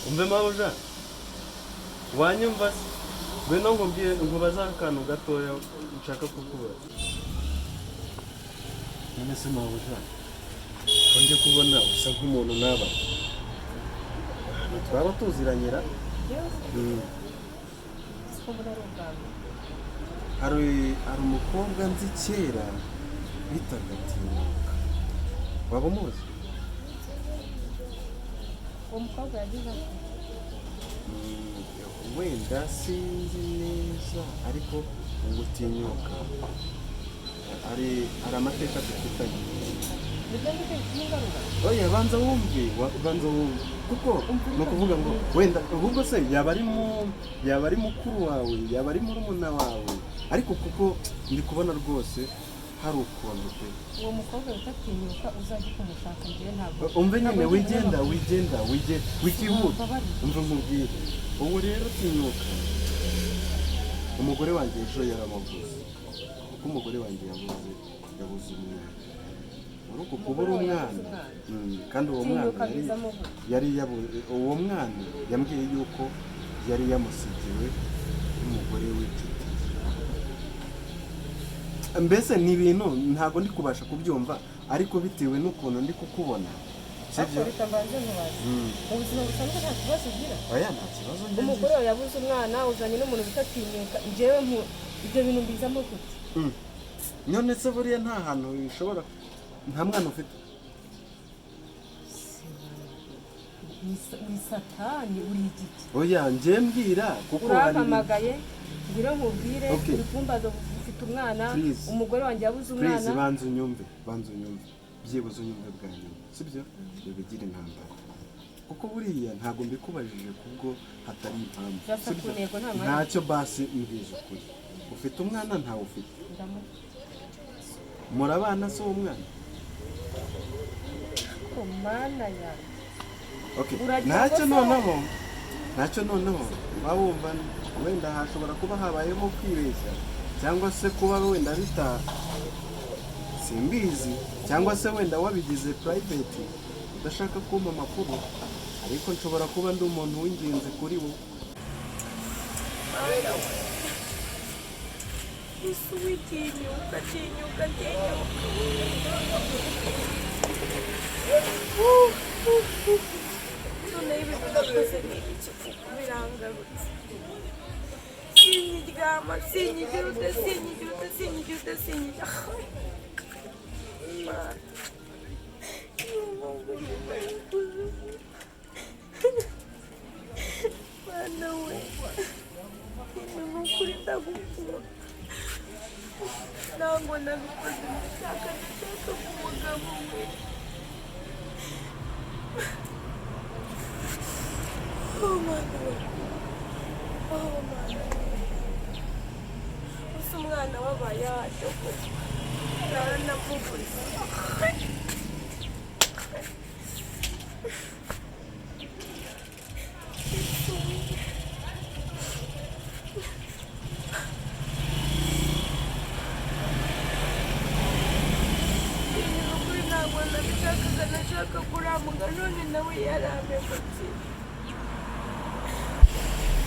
umve mabuja wanyumva se ngwino ngumbye nkubaza akantu gatoya nshaka kukubaza none se mabuja konje kubona usa nk'umuntu naba twaba tuziranyira hari umukobwa nzi kera bitaga Tinyuka waba umuzi umukobwa yagize wenda sinzi neza ariko ngo Tinyuka ari amateka dufitanye oya banza wumve kuko no kuvuga ngo wenda ahubwo se yaba ari mukuru wawe yaba ari murumuna wawe ariko kuko ndi kubona rwose hari ukuntu pe uwo mukobwa utatinyuka uzajya kumushaka ngiye ntabwo umve nyine wigenda wikihuta umve nkubwire ubu rero Tinyuka umugore wanjye ejo yaramuvuze kuko umugore wanjye yabuze umwana uruko kubura umwana kandi uwo mwana uwo mwana yambwiye yuko yari yamusigiwe n'umugore w'inshuti mbese ni ibintu ntabwo ndi kubasha kubyumva ariko bitewe n'ukuntu ndi kukubona sibyo bitambaje ntubaze ubuzima busanzwe nta kibazo ugira oya nta kibazo njye umugore yabuze umwana uzanye n'umuntu bitatinyuka njyewe ibyo bintu mbizamo gute none se buriya nta hantu bishobora nta mwana ufite ni satani uri igiti oya njye mbwira kuko urampamagaye ngira nkubwire uri kumbaza ufite umwana umugore wanjye yabuze umwana please banza unyumve byibuze unyumve bwa nyuma sibyo bigira intambara kuko buriya ntabwo mbikubajije kubwo hatari impamvu ntacyo basi mbwije ukuri ufite umwana ntawe ufite murabana se uwo mwana ko mana yawe ntacyo noneho wumva wenda hashobora kuba habayemo kwibeshya cyangwa se kuba wenda simbizi cyangwa se wenda wabigize private udashaka kumpa amakuru ariko nshobora kuba ndi umuntu w'ingenzi kuri wo Tinyuka none ibintu nakoze ni iki birangarutse sinyiryama sinyijuta Mana we ni ukuri ndagukunda ntabwo nabikoze ndashaka umugabo we usa umwana wabaye yaje naranamubuze nashaka kuramuga none nawe yaramemutse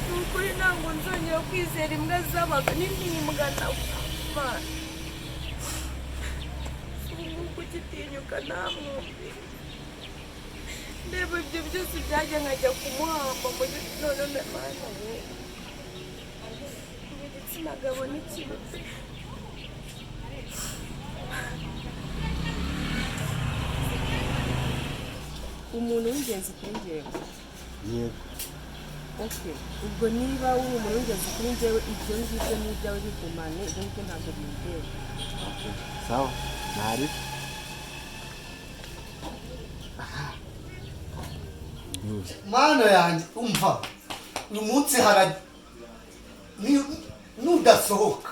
nukuri ntabwo nzongera kwizera imbwa zabaga n'imbwa nawe Mana nguko ukitinyuka namwumve ndeba ibyo byose byajya nkajya kumuhamba ngo none Mana we igitsina gabo n'ikibuze umuntu w'ingenzi kuri njyewe yego ubwo niba uri umuntu w'ingenzi kuri njyewe ibyo ngibyo n'ibyawe bigumane ibyo ngibyo ntabwo bindeba sawa ntari Mana yanjye umva uyu munsi nudasohoka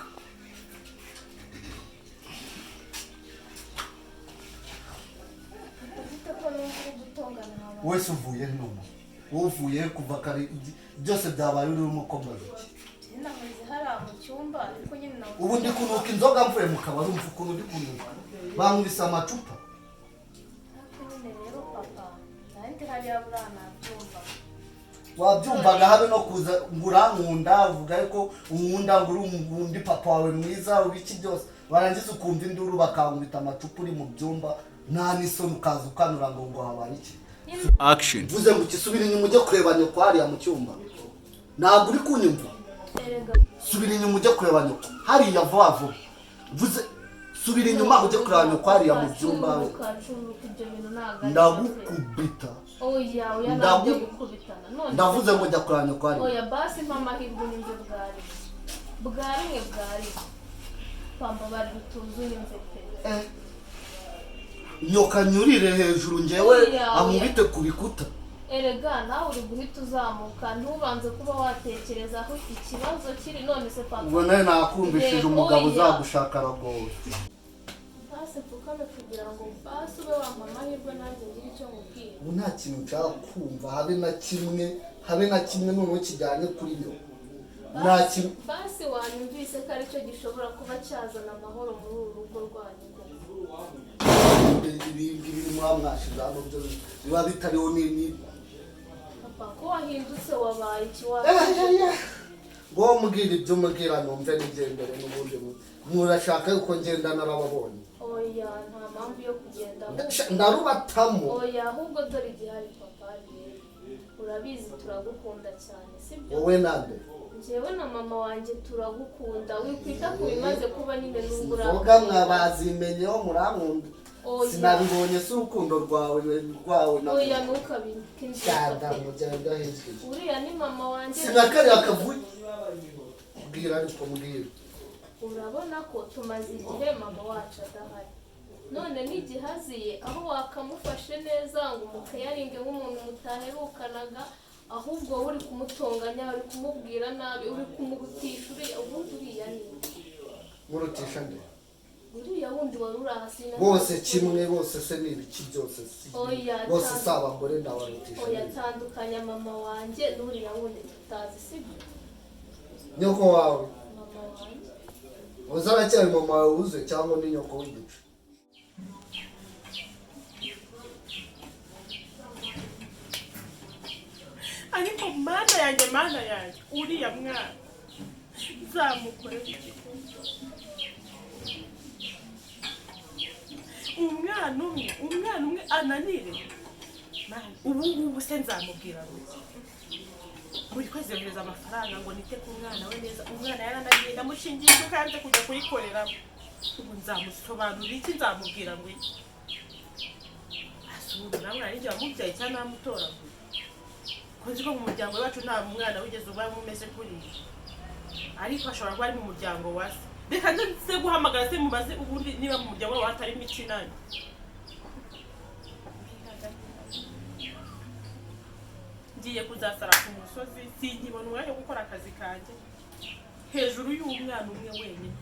wese uvuye numa uvuye kuva kare byose byabaye urimo kombaza ubu ndi kunuka inzoga mvuye mu kabari umva ukuntu ndi kunuka bankubise amacupa wabyumvaga habe no kuza ngurankunda uvuga ko unkunda ngo uri undi papa wawe mwiza ubiki byose barangiza ukumva induru bakangwita amacupa uri mu byumba nta n'isoni ukaza ukanura ngo habaye iki action vuze ngo kisubira inyuma ujye kureba nyoko hariya mu cyumba ntabwo uri kunyumva subira inyuma ujye kureba nyoko hariya vuba vuba vuze subira inyuma ujye kureba nyoko hariya mu byumba ndagukubita ndavuze ngo jya kureba nyoko hariya oya basi mama hirwa unyumve bwari pamba bari butuzuye imvete nyoka nyurire hejuru ngewe amubite ku bikuta erega nawe uri guhita uzamuka ntubanze kuba watekereza aho ikibazo kiri none se papa ubwo nawe nakumvishije umugabo uzagushaka aragowe basi pfukame kugira ngo basi ube wampa amahirwe nanjye ngire icyo nkubwira ubu nta kintu nshaka kumva habe na kimwe noneho kijyanye kuri yo nta kintu basi wanyumvise ko aricyo gishobora kuba cyazana amahoro muri uru rugo rwanyu ibiri mwamwashize hano byo biba bitariho nini papa ko wahindutse wabaye iki ngo mbwira ibyo mbwira numve nigendere n'ubundi murashaka yuko ngenda narababonye oya nta mpamvu yo kugenda ndarubatamo oya ahubwo dore igihari papa urabizi turagukunda cyane sibyo wowe nande njyewe na mama wanjye turagukunda wikwita ku bimaze kuba nyine n'ubura vuga mwabazimenyeho murankunda sinabibonye si urukundo rwawe na oya ntukabike cyada mugenda hejuru uriya ni mama wanjye sinakari akavuye mbwira ariko mbwira urabona ko tumaze igihe mama wacu adahari none n'igihaziye aho wakamufashe neza ngo umukayaringe nk'umuntu mutaherukanaga ahubwo uri kumutonganya uri kumubwira nabi uri kumugutisha uriya ni murutisha nde uriya wundi wari uri hasi bose kimwe bose se n'ibiki byose bose si abagore ndabarutisha oya tandukanya mama wanjye n'uriya wundi tutazi sibyo nyoko wawe mama wanjye uzaracyari mama wawe uze cyangwa ni nyoko w'igice ariko mana yanjye uriya mwana nzamukorera umwana umwe ananire ubu se nzamubwira buri kwezi yohereza amafaranga ngo nite ku mwana we neza umwana yarananiye ndamushingiye ko kanze kujya kuyikoreramo ubu nzamusobanurira iki nzamubwira ngo iki asubira namwe ari njye wamubyaye cyangwa namutoragura kuzi ko mu muryango wacu nta mwana wigeze uba mumeze kuriya ariko ashobora kuba ari mu muryango wa se reka nze guhamagara se mubaze ubundi niba mu muryango wawe hatarimo ikinani ngiye kuzasara ku musozi sinkibona umwanya wo gukora akazi kanjye hejuru y'umwana umwe wenyine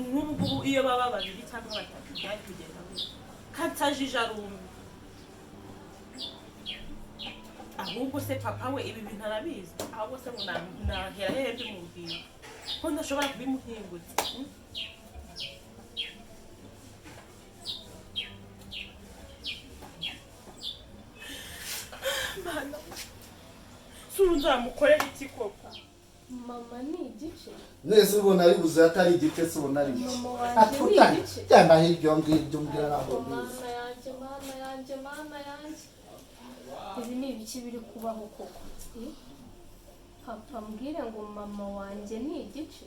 nk'ubu iyo baba babiri cyangwa batatu byari kugenda gutya katajije arumwe ahubwo se papa we ibi bintu arabizi ahubwo se ngo nahera hehe mbimubwira ko ntashobora kubimuhingutsa mana subu nzamukorera iki koko mama ni igice nese ubona bibuze atari igice se ubona ari iki mama wanjye ni igice cyangwa hirya ngibyo mbwira ntabwo mana yanjye ibi ni ibiki biri kubaho koko papa mbwire ngo mama wanjye ni igice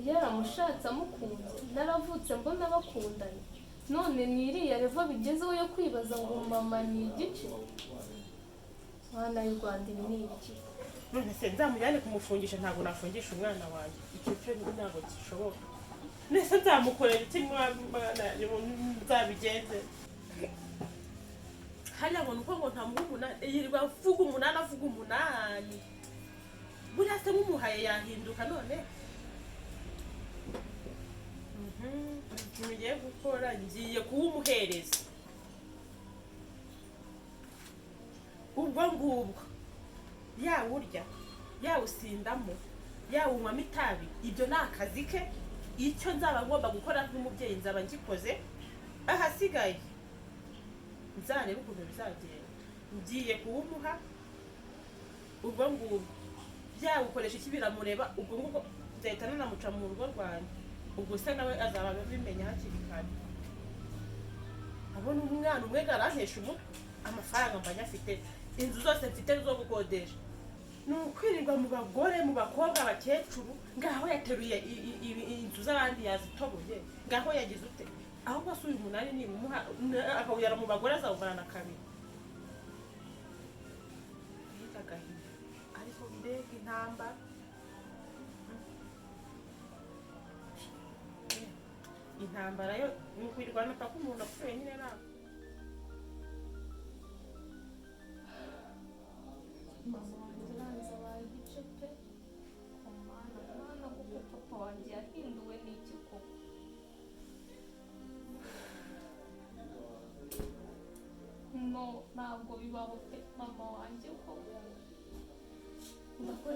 yaramushatse amukunze naravutse mbona bakundanye none ni iriya revo bigezeho yo kwibaza ngo mama ni igice mwana y'u Rwanda ibi ni ibiki none se nzamujyane kumufungisha ntabwo nafungisha umwana wanjye icyo cyo ntabwo gishoboka nese nzamukorera iki mwana nzabigenze hariya ngo nuko ngo ntamuha umunani yirirwa avuga umunani buriya se nk'umuhaye yahinduka none ikintu ngiye gukora ngiye kuwumuhereza ubwo ngubwo yawurya yawusindamo yawunywamo itabi ibyo ni akazi ke icyo nzaba ngomba gukora nk'umubyeyi nzaba ngikoze ahasigaye nzarebe ukuntu bizagenda ngiye kuwumuha ubwo ngubwo byagukoresha iki biramureba ubwo ngubwo nzahita nanamuca mu rugo rwanjye ubwo se nawe azaba abimenya hakiri kare abona umwana umwe garantesha umutwe amafaranga mbanya afite inzu zose mfite zo gukodesha ni ukwirirwa mu bagore mu bakobwa abakecuru ngaho yateruye inzu z'abandi yazitoboye ngaho yagize ute ahubwo se uyu munani nimuha akawuyara mu bagore azawuvanana kabiri agahinda ariko mbega intambara intambara yo ni ukwirwana paka umuntu apfuye nyine nawe mama wanjye uranze abaye igice pe mwana kuko papa wanjye yahinduwe n'iki koko no ntabwo bibaho pe mama wanjye koko ndakora